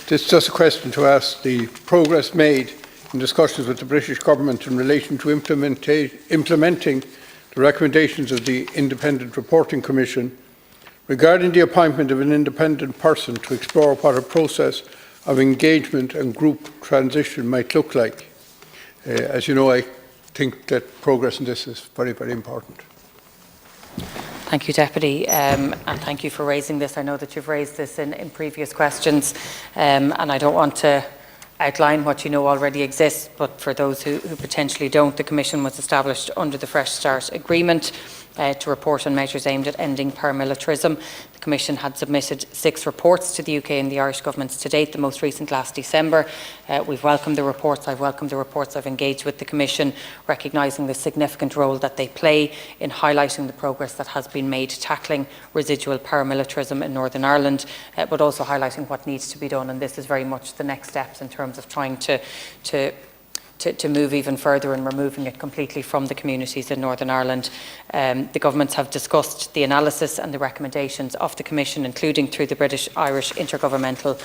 This is just a question to ask the progress made in discussions with the British Government in relation to implementing the recommendations of the Independent Reporting Commission regarding the appointment of an independent person to explore what a process of engagement and group transition might look like. As you know, I think that progress in this is very, very important. Thank you, Deputy, and thank you for raising this. I know that you've raised this in previous questions, and I don't want to outline what you know already exists, but for those who potentially don't, the Commission was established under the Fresh Start Agreement to report on measures aimed at ending paramilitarism. The Commission had submitted 6 reports to the UK and the Irish governments to date, the most recent last December. We've welcomed the reports. I've welcomed the reports. I've engaged with the Commission, recognising the significant role that they play in highlighting the progress that has been made tackling residual paramilitarism in Northern Ireland, but also highlighting what needs to be done. And this is very much the next steps in terms of trying to move even further and removing it completely from the communities in Northern Ireland. The governments have discussed the analysis and the recommendations of the Commission, including through the British-Irish Intergovernmental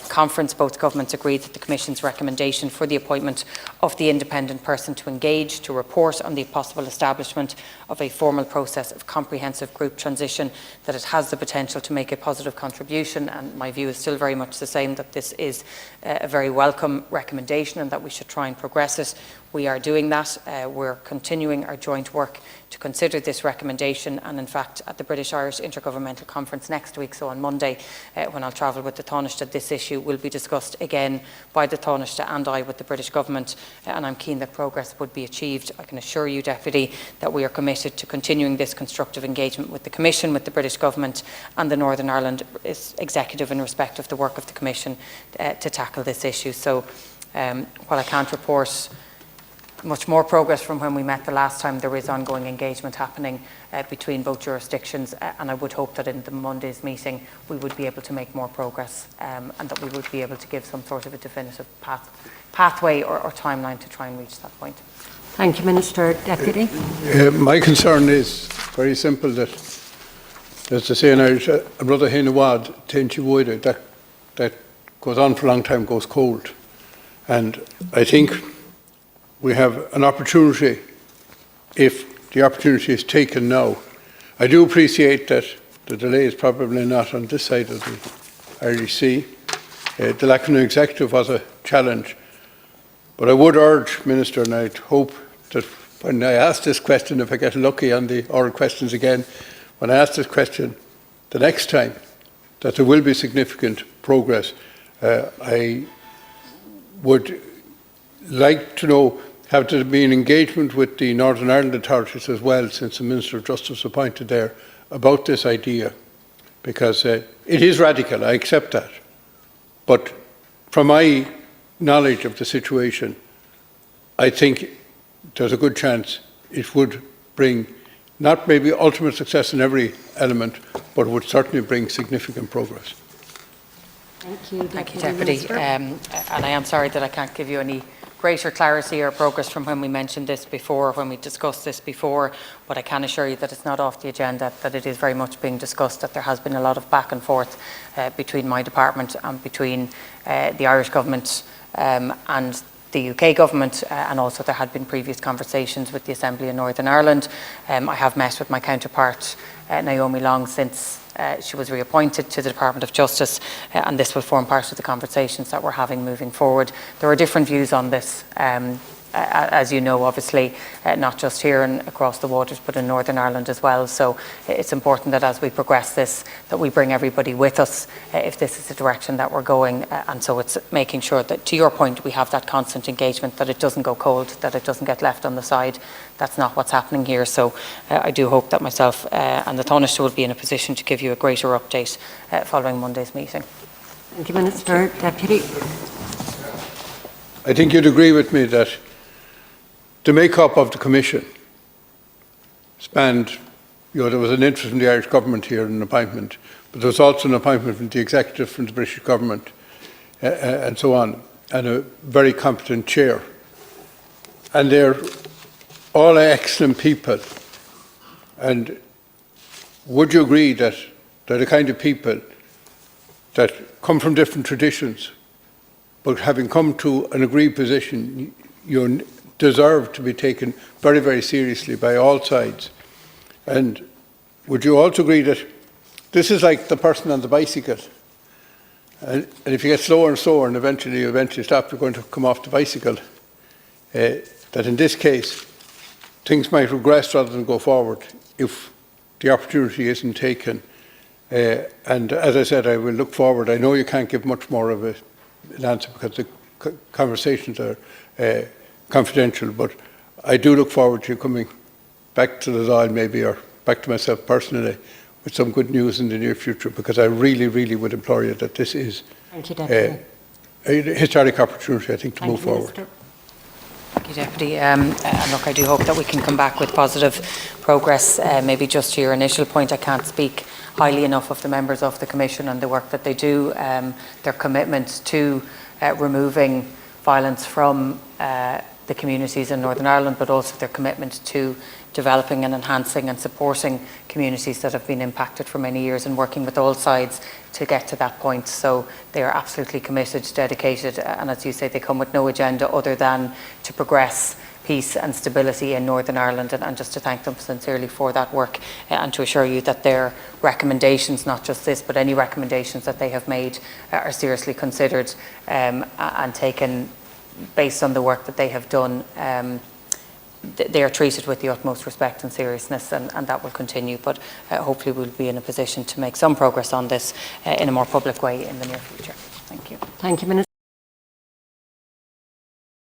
Conference. Both governments agreed that the Commission's recommendation for the appointment of the independent person to engage, to report on the possible establishment of a formal process of comprehensive group transition, that it has the potential to make a positive contribution. And my view is still very much the same, that this is a very welcome recommendation and that we should try and progress it. We are doing that. We're continuing our joint work to consider this recommendation, and in fact at the British-Irish Intergovernmental Conference next week, so on Monday, when I'll travel with the Taoiseach, this issue will be discussed again by the Taoiseach and I with the British Government, and I'm keen that progress would be achieved. I can assure you, Deputy, that we are committed to continuing this constructive engagement with the Commission, with the British Government and the Northern Ireland Executive in respect of the work of the Commission to tackle this issue. So while I can't report much more progress from when we met the last time, there is ongoing engagement happening between both jurisdictions, and I would hope that in the Monday's meeting we would be able to make more progress, and that we would be able to give some sort of a definitive pathway or timeline to try and reach that point. Thank you, Minister. Deputy. My concern is very simple, that, as they say in Irish, a brother hinawad, tenchi woida, that goes on for a long time, goes cold. And I think we have an opportunity, if the opportunity is taken now. I do appreciate that the delay is probably not on this side of the Irish Sea. The lack of an executive was a challenge. But I would urge, Minister, and I'd hope that when I ask this question, if I get lucky on the oral questions again, when I ask this question the next time, that there will be significant progress. I would like to know, have there been engagement with the Northern Ireland authorities as well, since the Minister of Justice appointed there, about this idea? Because it is radical, I accept that. But from my knowledge of the situation, I think there's a good chance it would bring not maybe ultimate success in every element, but would certainly bring significant progress. Thank you, Deputy. And I am sorry that I can't give you any greater clarity or progress from when we mentioned this before, when we discussed this before, but I can assure you that it's not off the agenda, that it is very much being discussed, that there has been a lot of back and forth between my department and between the Irish Government and the UK Government, and also there had been previous conversations with the Assembly in Northern Ireland. I have met with my counterpart, Naomi Long, since she was reappointed to the Department of Justice, and this will form part of the conversations that we're having moving forward. There are different views on this, as you know, obviously, not just here and across the waters, but in Northern Ireland as well. So it's important that as we progress this, that we bring everybody with us if this is the direction that we're going. And so it's making sure that, to your point, we have that constant engagement, that it doesn't go cold, that it doesn't get left on the side. That's not what's happening here. So I do hope that myself and the Taoiseach will be in a position to give you a greater update following Monday's meeting. Thank you, Minister. Deputy. I think you'd agree with me that the make-up of the Commission spanned, there was an interest in the Irish Government here in an appointment, but there was also an appointment from the Executive, from the British Government, and so on, and a very competent chair. And they're all excellent people. And would you agree that they're the kind of people that come from different traditions, but having come to an agreed position, you deserve to be taken very, very seriously by all sides. And would you also agree that this is like the person on the bicycle? And if you get slower and slower and eventually stop, you're going to come off the bicycle. That in this case, things might regress rather than go forward if the opportunity isn't taken. And as I said, I will look forward. I know you can't give much more of an answer because the conversations are confidential, but I do look forward to you coming back to the Dáil maybe, or back to myself personally, with some good news in the near future, because I really, really would implore you that this is Thank you, Deputy. a historic opportunity, I think, to Thank move you, forward. Minister. Thank you, Deputy. And look, I do hope that we can come back with positive progress. Maybe just to your initial point, I can't speak highly enough of the members of the Commission and the work that they do, their commitment to removing violence from the communities in Northern Ireland, but also their commitment to developing and enhancing and supporting communities that have been impacted for many years, and working with all sides to get to that point. So they are absolutely committed, dedicated, and as you say, they come with no agenda other than to progress peace and stability in Northern Ireland, and just to thank them sincerely for that work, and to assure you that their recommendations, not just this, but any recommendations that they have made, are seriously considered and taken based on the work that they have done. They are treated with the utmost respect and seriousness, and that will continue. But hopefully we'll be in a position to make some progress on this in a more public way in the near future. Thank you. Thank you, Minister.